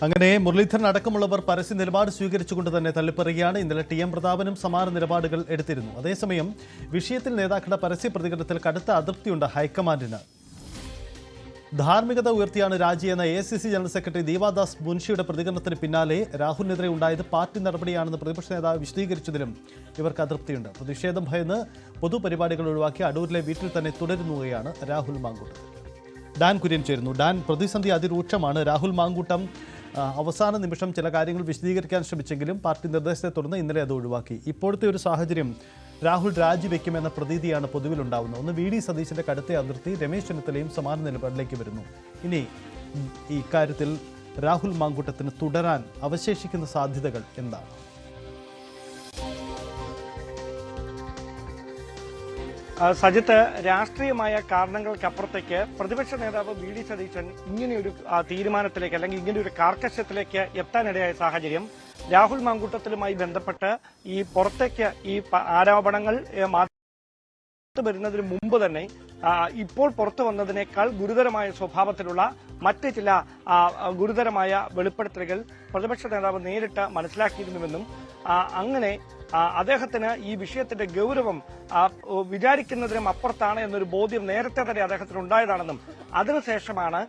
അങ്ങനെ മുരളീധരൻ അടക്കമുള്ളവർ പരസ്യ നിലപാട് സ്വീകരിച്ചുകൊണ്ട് തന്നെ തള്ളിപ്പറയുകയാണ്. ഇന്നലെ ടി.എം. പ്രതാപനും സമാന നിലപാടുകൾ എടുത്തിരുന്നു. അതേസമയം വിഷയത്തിൽ നേതാക്കളുടെ പരസ്യ പ്രതികരണത്തിൽ കടുത്ത അതൃപ്തിയുണ്ട് ഹൈക്കമാൻഡിന്. ധാർമ്മികത ഉയർത്തിയാണ് രാജിയെന്ന AICC ജനറൽ സെക്രട്ടറി ദീപാദാസ് മുൻഷിയുടെ പ്രതികരണത്തിന് പിന്നാലെ രാഹുലിനെതിരെ ഉണ്ടായത് പാർട്ടി നടപടിയാണെന്ന് പ്രതിപക്ഷ നേതാവ് വിശദീകരിച്ചതിലും ഇവർക്ക് അതൃപ്തിയുണ്ട്. പ്രതിഷേധം ഭയന്ന് പൊതുപരിപാടികൾ ഒഴിവാക്കി അടൂരിലെ വീട്ടിൽ തന്നെ തുടരുകയാണ് രാഹുൽ മാങ്കൂട്ടം. ഡാൻ കുര്യൻ ചേരുന്നു. ഡാൻ, പ്രതിസന്ധി അതിരൂക്ഷമാണ്. രാഹുൽ മാങ്കൂട്ടം അവസാന നിമിഷം ചില കാര്യങ്ങൾ വിശദീകരിക്കാൻ ശ്രമിച്ചെങ്കിലും പാർട്ടി നിർദ്ദേശത്തെ തുടർന്ന് ഇന്നലെ അത് ഒഴിവാക്കി. ഇപ്പോഴത്തെ ഒരു സാഹചര്യം രാഹുൽ രാജിവെക്കുമെന്ന പ്രതീതിയാണ് പൊതുവിലുണ്ടാവുന്നത്. ഒന്ന് VD സതീശന്റെ കടുത്ത അതിർത്തി, രമേശ് ചെന്നിത്തലയും സമാന നിലപാടിലേക്ക് വരുന്നു. ഇനി ഈ കാര്യത്തിൽ രാഹുൽ മാങ്കൂട്ടത്തിന് തുടരാൻ അവശേഷിക്കുന്ന സാധ്യതകൾ എന്താണ്? സജിത്ത്, രാഷ്ട്രീയമായ കാരണങ്ങൾക്കപ്പുറത്തേക്ക് പ്രതിപക്ഷ നേതാവ് VD സതീശൻ ഇങ്ങനെയൊരു തീരുമാനത്തിലേക്ക് അല്ലെങ്കിൽ ഇങ്ങനെയൊരു കാർക്കശ്യത്തിലേക്ക് എത്താനിടയായ സാഹചര്യം രാഹുൽ മാങ്കൂട്ടത്തിലുമായി ബന്ധപ്പെട്ട് ഈ പുറത്തേക്ക് ഈ ആരോപണങ്ങൾ വരുന്നതിന് മുമ്പ് തന്നെ ഇപ്പോൾ പുറത്തു വന്നതിനേക്കാൾ ഗുരുതരമായ സ്വഭാവത്തിലുള്ള മറ്റ് ചില ഗുരുതരമായ വെളിപ്പെടുത്തലുകൾ പ്രതിപക്ഷ നേതാവ് നേരിട്ട് മനസ്സിലാക്കിയിരുന്നുവെന്നും അങ്ങനെ അദ്ദേഹത്തിന് ഈ വിഷയത്തിന്റെ ഗൌരവം വിചാരിക്കുന്നതിനും അപ്പുറത്താണ് എന്നൊരു ബോധ്യം നേരത്തെ തന്നെ അദ്ദേഹത്തിന് ഉണ്ടായതാണെന്നും അതിനുശേഷമാണ്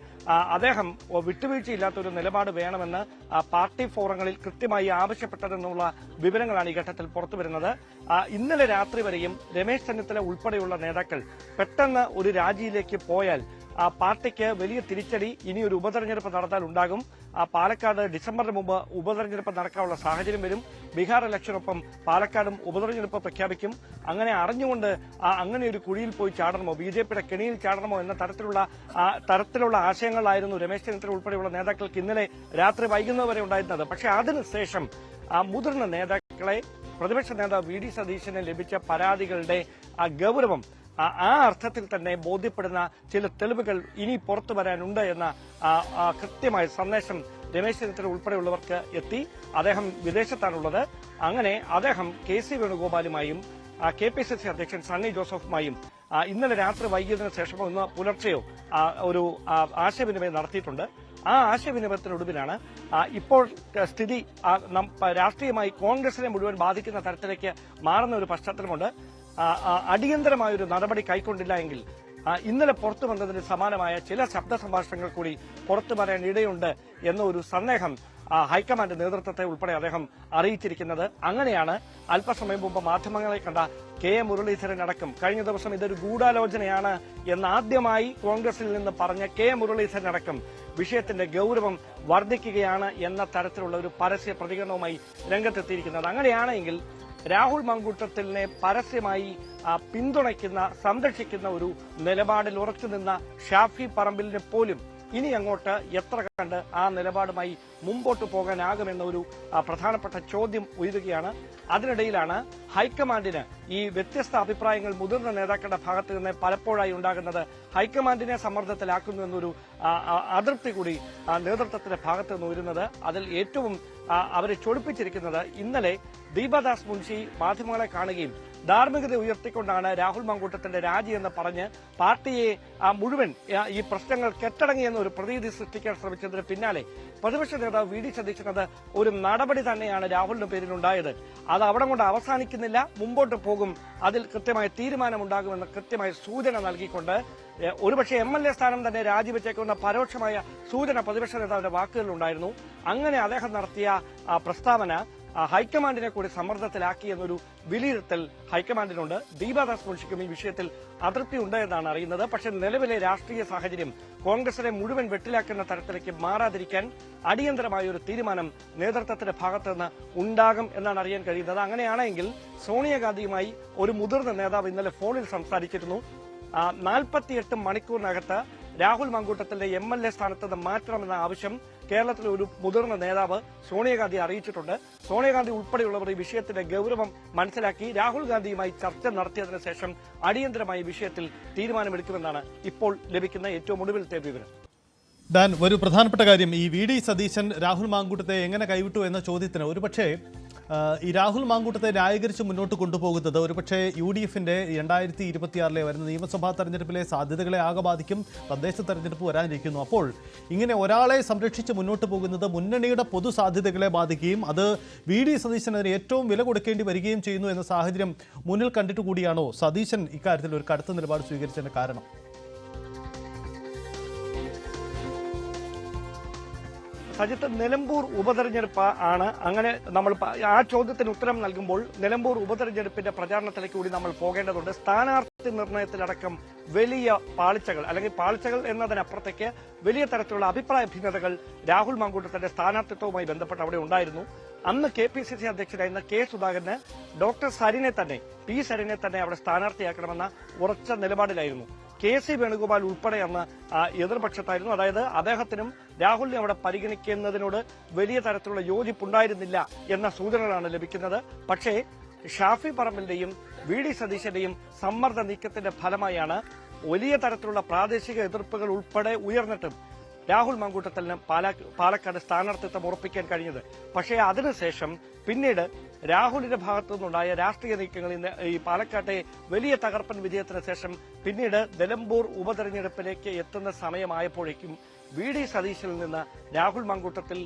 അദ്ദേഹം വിട്ടുവീഴ്ചയില്ലാത്തൊരു നിലപാട് വേണമെന്ന് പാർട്ടി ഫോറങ്ങളിൽ കൃത്യമായി ആവശ്യപ്പെട്ടതെന്നുള്ള വിവരങ്ങളാണ് ഈ ഘട്ടത്തിൽ പുറത്തുവരുന്നത്. ഇന്നലെ രാത്രി വരെയും രമേശ് ചെന്നിത്തല ഉൾപ്പെടെയുള്ള നേതാക്കൾ പെട്ടെന്ന് ഒരു രാജിയിലേക്ക് പോയാൽ പാർട്ടിക്ക് വലിയ തിരിച്ചടി ഇനിയൊരു ഉപതെരഞ്ഞെടുപ്പ് നടത്താൻ ഉണ്ടാകും. പാലക്കാട് ഡിസംബറിന് മുമ്പ് ഉപതെരഞ്ഞെടുപ്പ് നടക്കാനുള്ള സാഹചര്യം വരും. ബീഹാർ ഇലക്ഷനൊപ്പം പാലക്കാടും ഉപതെരഞ്ഞെടുപ്പ് പ്രഖ്യാപിക്കും. അങ്ങനെ അറിഞ്ഞുകൊണ്ട് അങ്ങനെ ഒരു കുഴിയിൽ പോയി ചാടണമോ, BJPയുടെ കെണിയിൽ ചാടണമോ എന്ന തരത്തിലുള്ള ആശയങ്ങളായിരുന്നു രമേശ് ചെന്നിത്തല ഉൾപ്പെടെയുള്ള നേതാക്കൾക്ക് ഇന്നലെ രാത്രി വൈകുന്നവരെ ഉണ്ടായിരുന്നത്. പക്ഷേ അതിനുശേഷം മുതിർന്ന നേതാക്കളെ പ്രതിപക്ഷ നേതാവ് VD സതീശന് ലഭിച്ച പരാതികളുടെ ഗൌരവം ആ അർത്ഥത്തിൽ തന്നെ ബോധ്യപ്പെടുന്ന ചില തെളിവുകൾ ഇനി പുറത്തു വരാനുണ്ട് എന്ന കൃത്യമായ സന്ദേശം രമേശ് ചെന്നിത്തല ഉൾപ്പെടെയുള്ളവർക്ക് എത്തി. അദ്ദേഹം വിദേശത്താണുള്ളത്. അങ്ങനെ അദ്ദേഹം KC വേണുഗോപാലുമായും KPCC അധ്യക്ഷൻ സണ്ണി ജോസഫുമായും ഇന്നലെ രാത്രി വൈകിയതിനു ശേഷമോ ഇന്ന് പുലർച്ചെയോ ഒരു ആശയവിനിമയം നടത്തിയിട്ടുണ്ട്. ആ ആശയവിനിമയത്തിനൊടുവിലാണ് ഇപ്പോൾ സ്ഥിതി രാഷ്ട്രീയമായി കോൺഗ്രസിനെ മുഴുവൻ ബാധിക്കുന്ന തരത്തിലേക്ക് മാറുന്ന ഒരു പശ്ചാത്തലമുണ്ട്. അടിയന്തരമായൊരു നടപടി കൈക്കൊണ്ടില്ല എങ്കിൽ ഇന്നലെ പുറത്തു വന്നതിന് സമാനമായ ചില ശബ്ദ സംഭാഷണങ്ങൾ കൂടി പുറത്തു വരാൻ ഇടയുണ്ട് എന്ന ഒരു സന്ദേഹം ഹൈക്കമാൻഡ് നേതൃത്വത്തെ ഉൾപ്പെടെ അദ്ദേഹം അറിയിച്ചിരിക്കുന്നത്. അങ്ങനെയാണ് അല്പസമയം മുമ്പ് മാധ്യമങ്ങളെ കണ്ട KM മുരളീധരൻ അടക്കം കഴിഞ്ഞ ദിവസം ഇതൊരു ഗൂഢാലോചനയാണ് എന്നാദ്യമായി കോൺഗ്രസിൽ നിന്ന് പറഞ്ഞ KM മുരളീധരൻ അടക്കം വിഷയത്തിന്റെ ഗൌരവം വർദ്ധിക്കുകയാണ് എന്ന തരത്തിലുള്ള ഒരു പരസ്യ പ്രതികരണവുമായി രംഗത്തെത്തിയിരിക്കുന്നത്. അങ്ങനെയാണെങ്കിൽ രാഹുൽ മാങ്കൂട്ടത്തിലിനെ പരസ്യമായി പിന്തുണയ്ക്കുന്ന സംരക്ഷിക്കുന്ന ഒരു നിലപാടിൽ ഉറച്ചുനിന്ന ഷാഫി പറമ്പിലിനെ പോലും ഇനി അങ്ങോട്ട് എത്ര കണ്ട് ആ നിലപാടുമായി മുമ്പോട്ട് പോകാനാകുമെന്ന ഒരു പ്രധാനപ്പെട്ട ചോദ്യം ഉയരുകയാണ്. അതിനിടയിലാണ് ഹൈക്കമാൻഡിന് ഈ വ്യത്യസ്ത അഭിപ്രായങ്ങൾ മുതിർന്ന നേതാക്കളുടെ ഭാഗത്ത് നിന്ന് പലപ്പോഴായി ഉണ്ടാകുന്നത് ഹൈക്കമാൻഡിനെ സമ്മർദ്ദത്തിലാക്കുന്നു എന്നൊരു അതൃപ്തി കൂടി നേതൃത്വത്തിന്റെ ഭാഗത്ത് നിന്ന് ഉയരുന്നത്. അതിൽ ഏറ്റവും അവരെ ചൊടിപ്പിച്ചിരിക്കുന്നത് ഇന്നലെ ദീപാദാസ് മുൻഷി മാധ്യമങ്ങളെ കാണുകയും ധാർമ്മികത ഉയർത്തിക്കൊണ്ടാണ് രാഹുൽ മാങ്കൂട്ടത്തിന്റെ രാജി എന്ന് പറഞ്ഞ് പാർട്ടിയെ മുഴുവൻ ഈ പ്രശ്നങ്ങൾ കെട്ടടങ്ങിയെന്ന ഒരു പ്രതീതി സൃഷ്ടിക്കാൻ ശ്രമിച്ചതിന് പിന്നാലെ പ്രതിപക്ഷ നേതാവ് VD സതീശൻ അത് ഒരു നടപടി തന്നെയാണ് രാഹുലിന്റെ പേരിലുണ്ടായത്, അത് അവിടെ കൊണ്ട് അവസാനിക്കുന്നില്ല, മുമ്പോട്ട് പോകും, അതിൽ കൃത്യമായ തീരുമാനമുണ്ടാകുമെന്ന് കൃത്യമായ സൂചന നൽകിക്കൊണ്ട് ഒരുപക്ഷെ MLA സ്ഥാനം തന്നെ രാജിവെച്ചേക്കുന്ന പരോക്ഷമായ സൂചന പ്രതിപക്ഷ നേതാവിന്റെ വാക്കുകളിലുണ്ടായിരുന്നു. അങ്ങനെ അദ്ദേഹം നടത്തിയ പ്രസ്താവന ഹൈക്കമാൻഡിനെ കൂടി സമ്മർദ്ദത്തിലാക്കി എന്നൊരു വിലയിരുത്തൽ ഹൈക്കമാൻഡിനുണ്ട്. ദീപാദാസ് മുൻഷിക്കും ഈ വിഷയത്തിൽ അതൃപ്തിയുണ്ട് എന്നാണ് അറിയുന്നത്. പക്ഷേ നിലവിലെ രാഷ്ട്രീയ സാഹചര്യം കോൺഗ്രസിനെ മുഴുവൻ വെട്ടിലാക്കുന്ന തരത്തിലേക്ക് മാറാതിരിക്കാൻ അടിയന്തരമായ ഒരു തീരുമാനം നേതൃത്വത്തിന്റെ ഭാഗത്തുനിന്ന് ഉണ്ടാകും എന്നാണ് അറിയാൻ കഴിയുന്നത്. അങ്ങനെയാണെങ്കിൽ സോണിയാഗാന്ധിയുമായി ഒരു മുതിർന്ന നേതാവ് ഇന്നലെ ഫോണിൽ സംസാരിച്ചിരുന്നു. 48 മണിക്കൂറിനകത്ത് രാഹുൽ മാങ്കൂട്ടത്തിന്റെ MLA സ്ഥാനത്ത് നിന്ന് മാറ്റണമെന്ന ആവശ്യം കേരളത്തിലെ ഒരു മുതിർന്ന നേതാവ് സോണിയാഗാന്ധി അറിയിച്ചിട്ടുണ്ട്. സോണിയാഗാന്ധി ഉൾപ്പെടെയുള്ളവർ ഈ വിഷയത്തിന്റെ ഗൌരവം മനസ്സിലാക്കി രാഹുൽ ഗാന്ധിയുമായി ചർച്ച നടത്തിയതിനു ശേഷം അടിയന്തരമായി വിഷയത്തിൽ തീരുമാനമെടുക്കുമെന്നാണ് ഇപ്പോൾ ലഭിക്കുന്ന ഏറ്റവും ഒടുവിലത്തെ വിവരം. ഒരു പ്രധാനപ്പെട്ട കാര്യം, ഈ VD സതീശൻ രാഹുൽ മാങ്കൂട്ടത്തെ എങ്ങനെ കൈവിട്ടു എന്ന ചോദ്യത്തിന് ഒരുപക്ഷെ ഈ രാഹുൽ മാങ്കൂട്ടത്തെ ന്യായീകരിച്ച് മുന്നോട്ട് കൊണ്ടുപോകുന്നത് ഒരുപക്ഷെ UDFന്റെ 2026 വരുന്ന നിയമസഭാ തെരഞ്ഞെടുപ്പിലെ സാധ്യതകളെ ആകെ ബാധിക്കും. തദ്ദേശ തെരഞ്ഞെടുപ്പ് വരാനിരിക്കുന്നു. അപ്പോൾ ഇങ്ങനെ ഒരാളെ സംരക്ഷിച്ച് മുന്നോട്ട് പോകുന്നത് മുന്നണിയുടെ പൊതു സാധ്യതകളെ ബാധിക്കുകയും അത് VD സതീശനെതിരെ ഏറ്റവും വില കൊടുക്കേണ്ടി വരികയും ചെയ്യുന്നു എന്ന സാഹചര്യം മുന്നിൽ കണ്ടിട്ട് കൂടിയാണോ സതീശൻ ഇക്കാര്യത്തിൽ ഒരു കടുത്ത നിലപാട് സ്വീകരിച്ചതിന്റെ കാരണം? സജിത്ത്, നിലമ്പൂർ ഉപതെരഞ്ഞെടുപ്പ് ആണ്. അങ്ങനെ നമ്മൾ ആ ചോദ്യത്തിന് ഉത്തരം നൽകുമ്പോൾ നിലമ്പൂർ ഉപതെരഞ്ഞെടുപ്പിന്റെ പ്രചാരണത്തിലേക്ക് കൂടി നമ്മൾ പോകേണ്ടതുണ്ട്. സ്ഥാനാർത്ഥി നിർണയത്തിലടക്കം വലിയ പാളിച്ചകൾ, അല്ലെങ്കിൽ പാളിച്ചകൾ എന്നതിനപ്പുറത്തേക്ക് വലിയ തരത്തിലുള്ള അഭിപ്രായ ഭിന്നതകൾ രാഹുൽ മാങ്കൂട്ടത്തിന്റെ സ്ഥാനാർത്ഥിത്വവുമായി ബന്ധപ്പെട്ട് അവിടെ ഉണ്ടായിരുന്നു. അന്ന് KPCC അധ്യക്ഷനായിരുന്ന K സുധാകരന് ഡോക്ടർ സരിനെ തന്നെ, P സരിനെ തന്നെ അവിടെ സ്ഥാനാർത്ഥിയാക്കണമെന്ന ഉറച്ച നിലപാടിലായിരുന്നു. KC വേണുഗോപാൽ ഉൾപ്പെടെ അന്ന് എതിർപക്ഷത്തായിരുന്നു. അതായത് അദ്ദേഹത്തിനും രാഹുലിനെ അവിടെ പരിഗണിക്കുന്നതിനോട് വലിയ തരത്തിലുള്ള യോജിപ്പുണ്ടായിരുന്നില്ല എന്ന സൂചനകളാണ് ലഭിക്കുന്നത്. പക്ഷേ ഷാഫി പറമ്പിലിന്റെയും VD സതീശന്റെയും സമ്മർദ്ദ നീക്കത്തിന്റെ ഫലമായാണ് വലിയ തരത്തിലുള്ള പ്രാദേശിക എതിർപ്പുകൾ ഉൾപ്പെടെ ഉയർന്നിട്ടും രാഹുൽ മാങ്കൂട്ടത്തിന് പാലക്കാട് സ്ഥാനാർത്ഥിത്വം ഉറപ്പിക്കാൻ കഴിഞ്ഞത്. പക്ഷേ അതിനുശേഷം പിന്നീട് രാഹുലിന്റെ ഭാഗത്തു നിന്നുണ്ടായ രാഷ്ട്രീയ നീക്കങ്ങളിൽ ഈ പാലക്കാട്ടെ വലിയ തകർപ്പൻ വിജയത്തിന് ശേഷം പിന്നീട് നിലമ്പൂർ ഉപതെരഞ്ഞെടുപ്പിലേക്ക് എത്തുന്ന സമയമായപ്പോഴേക്കും VD സതീശനിൽ നിന്ന് രാഹുൽ മാങ്കൂട്ടത്തിൽ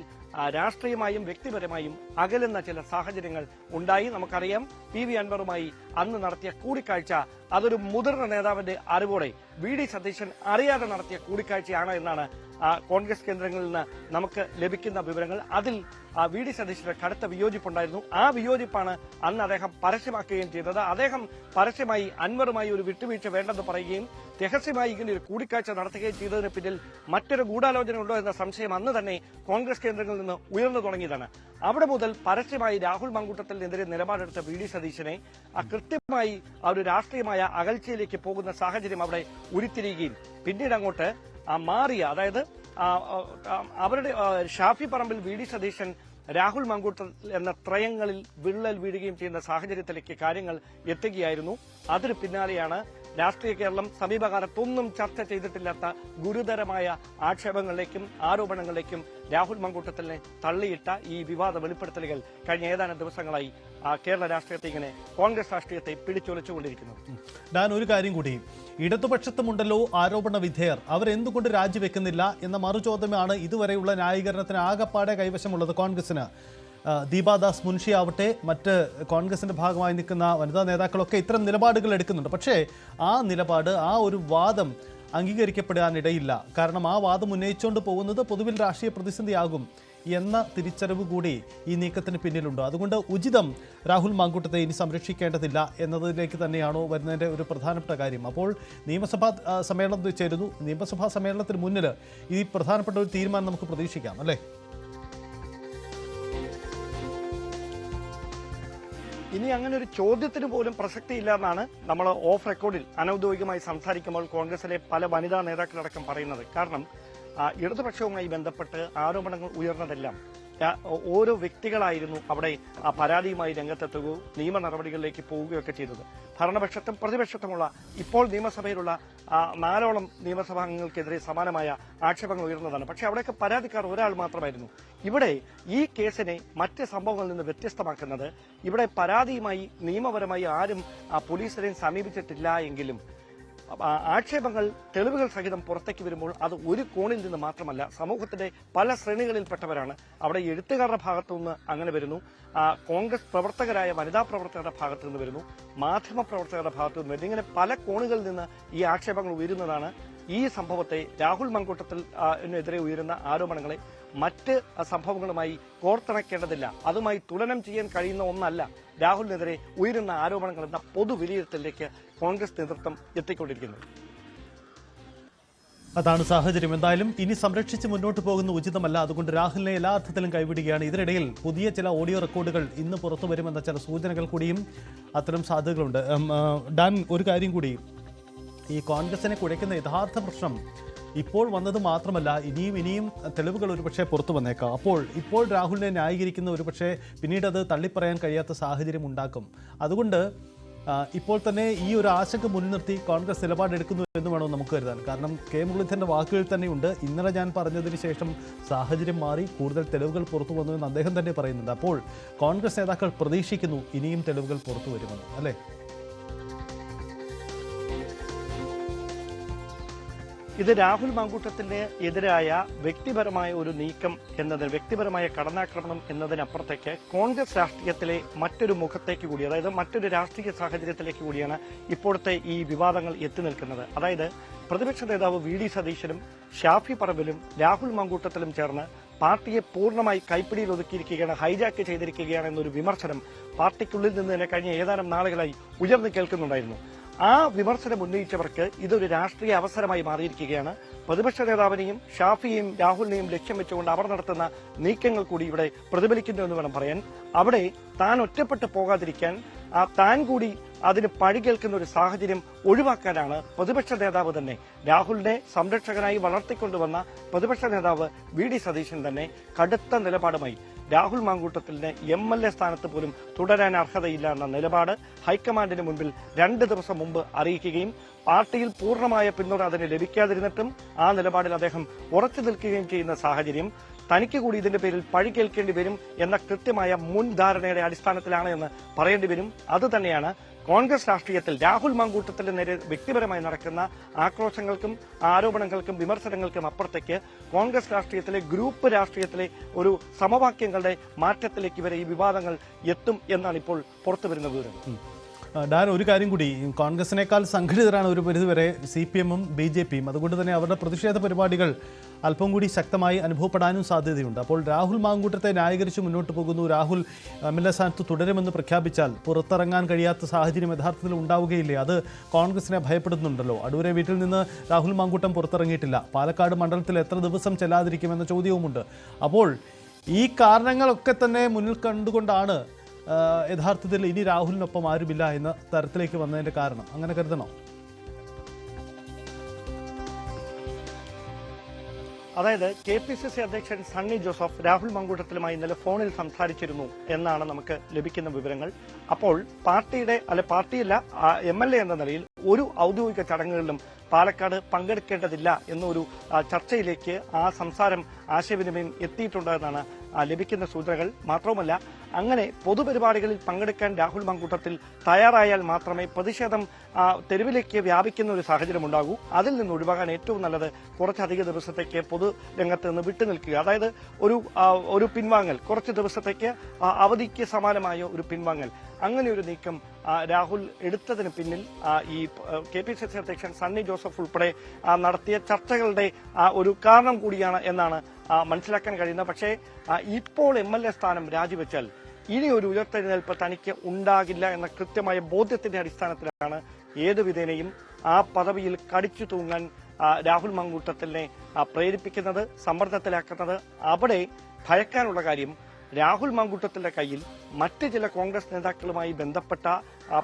രാഷ്ട്രീയമായും വ്യക്തിപരമായും അകലുന്ന ചില സാഹചര്യങ്ങൾ ഉണ്ടായി. നമുക്കറിയാം, PV അൻവറുമായി അന്ന് നടത്തിയ കൂടിക്കാഴ്ച അതൊരു മുതിർന്ന നേതാവിന്റെ അറിവോടെ VD സതീശൻ അറിയാതെ നടത്തിയ കൂടിക്കാഴ്ചയാണ് എന്നാണ് കോൺഗ്രസ് കേന്ദ്രങ്ങളിൽ നിന്ന് നമുക്ക് ലഭിക്കുന്ന വിവരങ്ങൾ. അതിൽ VD സതീശന് കടുത്ത വിയോജിപ്പുണ്ടായിരുന്നു. ആ വിയോജിപ്പാണ് അന്ന് അദ്ദേഹം പരസ്യമാക്കുകയും ചെയ്തത്. അദ്ദേഹം പരസ്യമായി അൻവറുമായി ഒരു വിട്ടുവീഴ്ച വേണ്ടെന്ന് പറയുകയും രഹസ്യമായി ഇങ്ങനെ ഒരു കൂടിക്കാഴ്ച നടത്തുകയും ചെയ്തതിന് പിന്നിൽ മറ്റൊരു ഗൂഢാലോചന ഉണ്ടോ എന്ന സംശയം അന്ന് തന്നെ കോൺഗ്രസ് കേന്ദ്രങ്ങളിൽ നിന്ന് ഉയർന്നു തുടങ്ങിയതാണ്. അവിടെ മുതൽ പരസ്യമായി രാഹുൽ മാങ്കൂട്ടത്തിനെതിരെ നിലപാടെടുത്ത VD സതീശനെ കൃത്യമായി ഒരു രാഷ്ട്രീയമായ അകൽച്ചയിലേക്ക് പോകുന്ന സാഹചര്യം അവിടെ ഉരുത്തിരിയുകയും പിന്നീട് അങ്ങോട്ട് മാറിയ, അതായത് അവരുടെ ഷാഫി പറമ്പിൽ VD സതീശൻ രാഹുൽ മാങ്കൂട്ടത്തിൽ എന്ന ത്രയങ്ങളിൽ വിള്ളൽ വീഴുകയും ചെയ്യുന്ന സാഹചര്യത്തിലേക്ക് കാര്യങ്ങൾ എത്തുകയായിരുന്നു. അതിന് പിന്നാലെയാണ് രാഷ്ട്രീയ കേരളം സമീപകാലത്തൊന്നും ചർച്ച ചെയ്തിട്ടില്ലാത്ത ഗുരുതരമായ ആക്ഷേപങ്ങളിലേക്കും ആരോപണങ്ങളിലേക്കും രാഹുൽ മാങ്കൂട്ടത്തിനെ തള്ളിയിട്ട ഈ വിവാദ വെളിപ്പെടുത്തലുകൾ കഴിഞ്ഞ ഏതാനും ദിവസങ്ങളായി കേരള രാഷ്ട്രീയത്തെ ഇങ്ങനെ കോൺഗ്രസ് രാഷ്ട്രീയത്തെ പിടിച്ചൊലിച്ചുകൊണ്ടിരിക്കുന്നു. ഞാൻ ഒരു കാര്യം കൂടി, ഇടതുപക്ഷത്തുമുണ്ടല്ലോ ആരോപണ വിധേയർ, അവരെന്തുകൊണ്ട് രാജിവെക്കുന്നില്ല എന്ന മറുചോദ്യമാണ് ഇതുവരെയുള്ള ന്യായീകരണത്തിന് ആകപ്പാടെ കൈവശമുള്ളത് കോൺഗ്രസിന്. ദീപാദാസ് മുൻഷി ആവട്ടെ, മറ്റ് കോൺഗ്രസിന്റെ ഭാഗമായി നിൽക്കുന്ന വനിതാ നേതാക്കളൊക്കെ ഇത്തരം നിലപാടുകൾ എടുക്കുന്നുണ്ട്. പക്ഷേ ആ നിലപാട്, ആ ഒരു വാദം അംഗീകരിക്കപ്പെടാനിടയില്ല. കാരണം ആ വാദം ഉന്നയിച്ചുകൊണ്ട് പോകുന്നത് പൊതുവിൽ രാഷ്ട്രീയ പ്രതിസന്ധിയാകും എന്ന തിരിച്ചറിവ് കൂടി ഈ നീക്കത്തിന് പിന്നിലുണ്ട്. അതുകൊണ്ട് ഉചിതം രാഹുൽ മാങ്കൂട്ടത്തെ ഇനി സംരക്ഷിക്കേണ്ടതില്ല എന്നതിലേക്ക് തന്നെയാണോ വരുന്നതിൻ്റെ ഒരു പ്രധാനപ്പെട്ട കാര്യം? അപ്പോൾ നിയമസഭാ സമ്മേളനം ചേരുന്നു. നിയമസഭാ സമ്മേളനത്തിന് മുന്നിൽ ഈ പ്രധാനപ്പെട്ട ഒരു തീരുമാനം നമുക്ക് പ്രതീക്ഷിക്കാം, അല്ലേ? ഇനി അങ്ങനെ ഒരു ചോദ്യത്തിന് പോലും പ്രസക്തിയില്ല എന്നാണ് നമ്മൾ ഓഫ് റെക്കോർഡിൽ അനൌദ്യോഗികമായി സംസാരിക്കുമ്പോൾ കോൺഗ്രസിലെ പല വനിതാ നേതാക്കളടക്കം പറയുന്നത്. കാരണം ഇടതുപക്ഷവുമായി ബന്ധപ്പെട്ട് ആരോപണങ്ങൾ ഉയർന്നതെല്ലാം ഓരോ വ്യക്തികളായിരുന്നു അവിടെ പരാതിയുമായി രംഗത്തെത്തുകയോ നിയമ നടപടികളിലേക്ക് പോവുകയൊക്കെ ചെയ്തത്. ഭരണപക്ഷത്തും പ്രതിപക്ഷത്തുമുള്ള ഇപ്പോൾ നിയമസഭയിലുള്ള 4ഓളം നിയമസഭാംഗങ്ങൾക്കെതിരെ സമാനമായ ആക്ഷേപങ്ങൾ ഉയർന്നതാണ്. പക്ഷെ അവിടെയൊക്കെ പരാതിക്കാർ ഒരാൾ മാത്രമായിരുന്നു. ഇവിടെ ഈ കേസിനെ മറ്റ് സംഭവങ്ങളിൽ നിന്ന് വ്യത്യസ്തമാക്കുന്നത്, ഇവിടെ പരാതിയുമായി നിയമപരമായി ആരും പോലീസിനെയും സമീപിച്ചിട്ടില്ല എങ്കിലും ആക്ഷേപങ്ങൾ തെളിവുകൾ സഹിതം പുറത്തേക്ക് വരുമ്പോൾ അത് ഒരു കോണിൽ നിന്ന് മാത്രമല്ല, സമൂഹത്തിന്റെ പല ശ്രേണികളിൽപ്പെട്ടവരാണ്. അവിടെ എഴുത്തുകാരുടെ ഭാഗത്തുനിന്ന് അങ്ങനെ വരുന്നു, കോൺഗ്രസ് പ്രവർത്തകരായ വനിതാ പ്രവർത്തകരുടെ ഭാഗത്തു നിന്ന് വരുന്നു, മാധ്യമ പ്രവർത്തകരുടെ ഭാഗത്തു നിന്ന് വരുന്നു. ഇങ്ങനെ പല കോണുകളിൽ നിന്ന് ഈ ആക്ഷേപങ്ങൾ ഉയരുന്നതാണ് ഈ സംഭവത്തെ രാഹുൽ മാങ്കൂട്ടത്തിനെതിരെ ഉയരുന്ന ആരോപണങ്ങളെ മറ്റ് സംഭവങ്ങളുമായി കോർത്തിണക്കേണ്ടതില്ല. അതുമായി തുലനം ചെയ്യാൻ കഴിയുന്ന ഒന്നല്ല രാഹുലിനെതിരെ ഉയരുന്ന ആരോപണങ്ങൾ എന്ന പൊതുവിലയിരുത്തലിലേക്ക് കോൺഗ്രസ് നേതൃത്വം എത്തിക്കൊണ്ടിരിക്കുന്നത്. അതാണ് സാഹചര്യം. എന്തായാലും ഇനി സംരക്ഷിച്ച് മുന്നോട്ട് പോകുന്ന ഉചിതമല്ല. അതുകൊണ്ട് രാഹുലിനെ എല്ലാ അർത്ഥത്തിലും കൈവിടുകയാണ്. ഇതിനിടയിൽ പുതിയ ചില ഓഡിയോ റെക്കോർഡുകൾ ഇന്ന് പുറത്തു വരുമെന്ന ചില സൂചനകൾ കൂടിയും അത്തരം സാധ്യതകളുണ്ട്. ഡാൻ, ഒരു കാര്യം കൂടി, ഈ കോൺഗ്രസിനെ കുഴയ്ക്കുന്ന യഥാർത്ഥ പ്രശ്നം ഇപ്പോൾ വന്നത് മാത്രമല്ല, ഇനിയും തെളിവുകൾ ഒരുപക്ഷെ പുറത്തു വന്നേക്കാം. അപ്പോൾ ഇപ്പോൾ രാഹുലിനെ ന്യായീകരിക്കുന്ന ഒരുപക്ഷെ പിന്നീട് അത് തള്ളിപ്പറയാൻ കഴിയാത്ത സാഹചര്യം ഉണ്ടാക്കും. അതുകൊണ്ട് ഇപ്പോൾ തന്നെ ഈ ഒരു ആശങ്ക മുൻനിർത്തി കോൺഗ്രസ് നിലപാടെടുക്കുന്നു എന്ന് വേണോ നമുക്ക് കരുതാൻ. കാരണം കെ മുരളീധരന്റെ വാക്കുകൾ തന്നെയുണ്ട്, ഇന്നലെ ഞാൻ പറഞ്ഞതിന് ശേഷം സാഹചര്യം മാറി, കൂടുതൽ തെളിവുകൾ പുറത്തു വന്നുവെന്ന് അദ്ദേഹം തന്നെ പറയുന്നുണ്ട്. അപ്പോൾ കോൺഗ്രസ് നേതാക്കൾ പ്രതീക്ഷിക്കുന്നു ഇനിയും തെളിവുകൾ പുറത്തു വരുമെന്ന്, അല്ലേ? ഇത് രാഹുൽ മാങ്കൂട്ടത്തിന് എതിരായ വ്യക്തിപരമായ ഒരു നീക്കം എന്നതിന്, വ്യക്തിപരമായ കടന്നാക്രമണം എന്നതിനപ്പുറത്തേക്ക് കോൺഗ്രസ് രാഷ്ട്രീയത്തിലെ മറ്റൊരു മുഖത്തേക്ക് കൂടി, അതായത് മറ്റൊരു രാഷ്ട്രീയ സാഹചര്യത്തിലേക്ക് കൂടിയാണ് ഇപ്പോഴത്തെ ഈ വിവാദങ്ങൾ എത്തി നിൽക്കുന്നത്. അതായത് പ്രതിപക്ഷ നേതാവ് വി ഡി സതീശനും ഷാഫി പറമ്പിലും രാഹുൽ മാങ്കൂട്ടത്തിലും ചേർന്ന് പാർട്ടിയെ പൂർണ്ണമായി കൈപ്പിടിയിൽ ഒതുക്കിയിരിക്കുകയാണ്, ഹൈജാക്ക് ചെയ്തിരിക്കുകയാണ് എന്നൊരു വിമർശനം പാർട്ടിക്കുള്ളിൽ നിന്ന് തന്നെ കഴിഞ്ഞ ഏതാനും നാളുകളായി ഉയർന്നു കേൾക്കുന്നുണ്ടായിരുന്നു. ആ വിമർശനം ഉന്നയിച്ചവർക്ക് ഇതൊരു രാഷ്ട്രീയ അവസരമായി മാറിയിരിക്കുകയാണ്. പ്രതിപക്ഷ നേതാവിനെയും ഷാഫിയെയും രാഹുലിനെയും ലക്ഷ്യം വെച്ചുകൊണ്ട് അവർ നടത്തുന്ന നീക്കങ്ങൾ കൂടി ഇവിടെ പ്രതിഫലിക്കുന്നു എന്ന് വേണം പറയാൻ. അവിടെ താൻ ഒറ്റപ്പെട്ടു പോകാതിരിക്കാൻ താൻ കൂടി അതിന് പഴി കേൾക്കുന്ന ഒരു സാഹചര്യം ഒഴിവാക്കാനാണ് പ്രതിപക്ഷ നേതാവ് തന്നെ, രാഹുലിനെ സംരക്ഷകനായി വളർത്തിക്കൊണ്ടുവന്ന പ്രതിപക്ഷ നേതാവ് വി ഡി സതീശൻ തന്നെ കടുത്ത നിലപാടുമായി രാഹുൽ മാങ്കൂട്ടത്തിന് MLA സ്ഥാനത്ത് പോലും തുടരാൻ അർഹതയില്ല എന്ന നിലപാട് ഹൈക്കമാൻഡിന് മുൻപിൽ 2 ദിവസം മുമ്പ് അറിയിക്കുകയും പാർട്ടിയിൽ പൂർണ്ണമായ പിന്തുണ അതിന് ലഭിക്കാതിരുന്നിട്ടും ആ നിലപാടിൽ അദ്ദേഹം ഉറച്ചു നിൽക്കുകയും ചെയ്യുന്ന സാഹചര്യം തനിക്ക് കൂടി ഇതിന്റെ പേരിൽ പഴി കേൾക്കേണ്ടി വരും എന്ന കൃത്യമായ മുൻധാരണയുടെ അടിസ്ഥാനത്തിലാണ് എന്ന് പറയേണ്ടി വരും. അതുതന്നെയാണ് കോൺഗ്രസ് രാഷ്ട്രീയത്തിൽ രാഹുൽ മാങ്കൂട്ടത്തിന് നേരെ വ്യക്തിപരമായി നടക്കുന്ന ആക്രോശങ്ങൾക്കും ആരോപണങ്ങൾക്കും വിമർശനങ്ങൾക്കും അപ്പുറത്തേക്ക് കോൺഗ്രസ് രാഷ്ട്രീയത്തിലെ ഗ്രൂപ്പ് രാഷ്ട്രീയത്തിലെ ഒരു സമവാക്യങ്ങളുടെ മാറ്റത്തിലേക്ക് വരെ ഈ വിവാദങ്ങൾ എത്തും എന്നാണ് ഇപ്പോൾ പുറത്തുവരുന്ന വിവരങ്ങൾ. ഡാൻ, ഒരു കാര്യം കൂടി, കോൺഗ്രസിനേക്കാൾ സംഘടിതരാണ് ഒരു പരിധിവരെ CPM-ഉം BJP-യും. അതുകൊണ്ട് തന്നെ അവരുടെ പ്രതിഷേധ പരിപാടികൾ അല്പം കൂടി ശക്തമായി അനുഭവപ്പെടാനും സാധ്യതയുണ്ട്. അപ്പോൾ രാഹുൽ മാങ്കൂട്ടത്തെ ന്യായീകരിച്ച് മുന്നോട്ട് പോകുന്നു, രാഹുൽ MLA സ്ഥാനത്ത് തുടരുമെന്ന് പ്രഖ്യാപിച്ചാൽ പുറത്തിറങ്ങാൻ കഴിയാത്ത സാഹചര്യം യഥാർത്ഥത്തിൽ ഉണ്ടാവുകയില്ലേ? അത് കോൺഗ്രസിനെ ഭയപ്പെടുന്നുണ്ടല്ലോ. അടൂരെ വീട്ടിൽ നിന്ന് രാഹുൽ മാങ്കൂട്ടം പുറത്തിറങ്ങിയിട്ടില്ല. പാലക്കാട് മണ്ഡലത്തിൽ എത്ര ദിവസം ചെല്ലാതിരിക്കുമെന്ന ചോദ്യവുമുണ്ട്. അപ്പോൾ ഈ കാരണങ്ങളൊക്കെ തന്നെ മുന്നിൽ കണ്ടുകൊണ്ടാണ് യഥാർത്ഥത്തിൽ ഇനി രാഹുലിനൊപ്പം ആരുമില്ല എന്ന തരത്തിലേക്ക് വന്നതിന്റെ കാരണം, അങ്ങനെ കരുതണോ? അതായത് KPCC അധ്യക്ഷൻ സണ്ണി ജോസഫ് രാഹുൽ മാങ്കൂട്ടത്തിലുമായി ഇന്നലെ ഫോണിൽ സംസാരിച്ചിരുന്നു എന്നാണ് നമുക്ക് ലഭിക്കുന്ന വിവരങ്ങൾ. അപ്പോൾ പാർട്ടിയല്ല MLA എന്ന നിലയിൽ ഒരു ഔദ്യോഗിക ചടങ്ങുകളിലും പാലക്കാട് പങ്കെടുക്കേണ്ടതില്ല എന്നൊരു ചർച്ചയിലേക്ക് ആ സംസാരം, ആശയവിനിമയം എത്തിയിട്ടുണ്ട് എന്നാണ് ലഭിക്കുന്ന സൂചനകൾ. മാത്രവുമല്ല, അങ്ങനെ പൊതുപരിപാടികളിൽ പങ്കെടുക്കാൻ രാഹുൽ മാങ്കൂട്ടത്തിൽ തയ്യാറായാൽ മാത്രമേ പ്രതിഷേധം തെരുവിലേക്ക് വ്യാപിക്കുന്ന ഒരു സാഹചര്യം ഉണ്ടാകൂ. അതിൽ നിന്ന് ഒഴിവാകാൻ ഏറ്റവും നല്ലത് കുറച്ചധിക ദിവസത്തേക്ക് പൊതുരംഗത്ത് നിന്ന് വിട്ടുനിൽക്കുക. അതായത് ഒരു പിൻവാങ്ങൽ, കുറച്ച് ദിവസത്തേക്ക് അവധിക്ക് സമാനമായ ഒരു പിൻവാങ്ങൽ, അങ്ങനെ ഒരു നീക്കം രാഹുൽ എടുത്തതിന് പിന്നിൽ ഈ KPCC അധ്യക്ഷൻ സണ്ണി ജോസഫ് ഉൾപ്പെടെ നടത്തിയ ചർച്ചകളുടെ ഒരു കാരണം കൂടിയാണ് എന്നാണ് മനസ്സിലാക്കാൻ കഴിയുന്നത്. പക്ഷേ ഇപ്പോൾ MLA സ്ഥാനം രാജിവെച്ചാൽ ഇനി ഒരു ഉയർത്തെഴുന്നേൽപ്പ് തനിക്ക് ഉണ്ടാകില്ല എന്ന കൃത്യമായ ബോധ്യത്തിന്റെ അടിസ്ഥാനത്തിലാണ് ഏതു വിധേനയും ആ പദവിയിൽ കടിച്ചു തൂങ്ങാൻ രാഹുൽ മാങ്കൂട്ടത്തിനെ പ്രേരിപ്പിക്കുന്നത്, സമ്മർദ്ദത്തിലാക്കുന്നത്. അവിടെ ഭയക്കാനുള്ള കാര്യം, രാഹുൽ മാങ്കൂട്ടത്തിന്റെ കയ്യിൽ മറ്റ് ചില കോൺഗ്രസ് നേതാക്കളുമായി ബന്ധപ്പെട്ട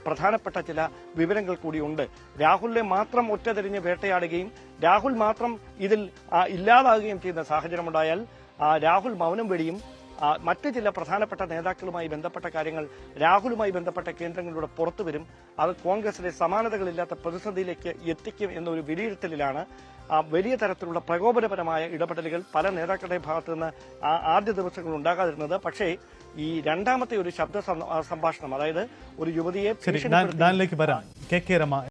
പ്രധാനപ്പെട്ട ചില വിവരങ്ങൾ കൂടിയുണ്ട്. രാഹുലിനെ മാത്രം ഒറ്റതിരിഞ്ഞ് വേട്ടയാടുകയും രാഹുൽ മാത്രം ഇതിൽ ഇല്ലാതാകുകയും ചെയ്യുന്ന സാഹചര്യമുണ്ടായാൽ രാഹുൽ മൗനം വെടിയും മറ്റ് ചില പ്രധാനപ്പെട്ട നേതാക്കളുമായി ബന്ധപ്പെട്ട കാര്യങ്ങൾ രാഹുലുമായി ബന്ധപ്പെട്ട കേന്ദ്രങ്ങളിലൂടെ പുറത്തുവരും. അത് കോൺഗ്രസിലെ സമാനതകളില്ലാത്ത പ്രതിസന്ധിയിലേക്ക് എത്തിക്കും എന്നൊരു വിലയിരുത്തലിലാണ് വലിയ തരത്തിലുള്ള പ്രകോപനപരമായ ഇടപെടലുകൾ പല നേതാക്കളുടെ ഭാഗത്തു നിന്ന് ആദ്യ ദിവസങ്ങൾ ഉണ്ടാകാതിരുന്നത്. പക്ഷേ ഈ രണ്ടാമത്തെ ഒരു ശബ്ദ സംഭാഷണം, അതായത് ഒരു യുവതിയെ വരാം, KK രമ